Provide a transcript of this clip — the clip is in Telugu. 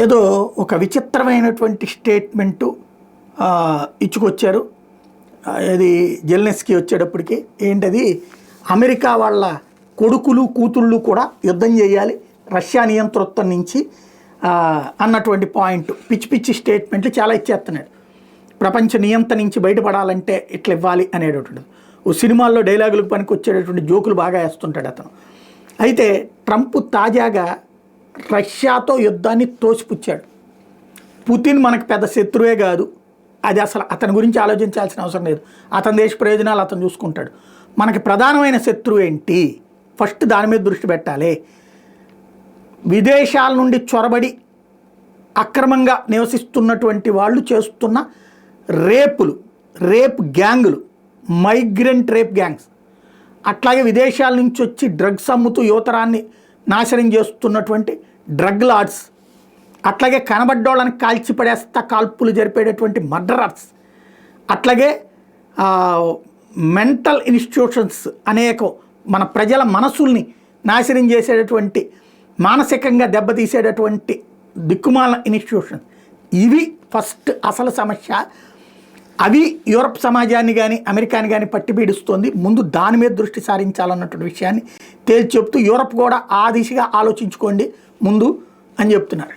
ఏదో ఒక విచిత్రమైనటువంటి స్టేట్మెంటు ఇచ్చుకొచ్చారు. అది జెలెన్స్కీ వచ్చేటప్పటికి ఏంటది, అమెరికా వాళ్ళ కొడుకులు కూతుళ్ళు కూడా యుద్ధం చేయాలి రష్యా నియంతృత్వం నుంచి అన్నటువంటి పాయింట్. పిచ్చి పిచ్చి స్టేట్మెంట్లు చాలా ఇచ్చేస్తున్నాడు. ప్రపంచ నియంత్రణ నుంచి బయటపడాలంటే ఇట్లా ఇవ్వాలి అనేటటువంటిది. ఓ సినిమాల్లో డైలాగులకు పనికి వచ్చేటటువంటి జోకులు బాగా వేస్తుంటాడు అతను. అయితే ట్రంప్ తాజాగా రష్యాతో యుద్ధాన్ని తోసిపుచ్చాడు. పుతిన్ మనకు పెద్ద శత్రువే కాదు, అది అసలు అతని గురించి ఆలోచించాల్సిన అవసరం లేదు, అతని దేశ ప్రయోజనాలు అతను చూసుకుంటాడు. మనకి ప్రధానమైన శత్రువు ఏంటి, ఫస్ట్ దాని మీద దృష్టి పెట్టాలి. విదేశాల నుండి చొరబడి అక్రమంగా నివసిస్తున్నటువంటి వాళ్ళు చేస్తున్న రేప్ గ్యాంగులు, మైగ్రెంట్ రేప్ గ్యాంగ్స్, అట్లాగే విదేశాల నుంచి వచ్చి డ్రగ్స్ అమ్ముతూ యువతరాన్ని నాశనం చేస్తున్నటువంటి డ్రగ్ లార్డ్స్, అట్లాగే కనబడ్డోళ్ళని కాల్చిపడేస్తా కాల్పులు జరిపేటటువంటి మర్డరర్స్, అట్లాగే మెంటల్ ఇన్స్టిట్యూషన్స్ అనేక మన ప్రజల మనసుల్ని నాశనం చేసేటటువంటి, మానసికంగా దెబ్బతీసేటటువంటి దిక్కుమాల ఇన్స్టిట్యూషన్స్. ఇవి ఫస్ట్ అసలు సమస్య. అవి యూరప్ సమాజాన్ని కానీ అమెరికాని కానీ పట్టి పీడిస్తోంది. ముందు దాని మీద దృష్టి సారించాలన్నటువంటి విషయాన్ని తేల్చి చెప్తూ యూరప్ కూడా ఆ దిశగా ఆలోచించుకోండి ముందు అని చెప్తున్నారు.